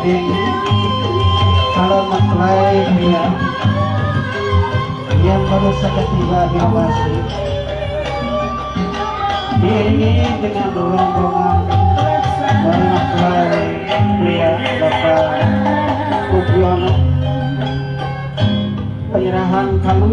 wedding calon mempelai pria yang baru saja tiba di lokasi, diiringi dengan rombongan dari mempelai pria Bapak Budiono. Penyerahan kalung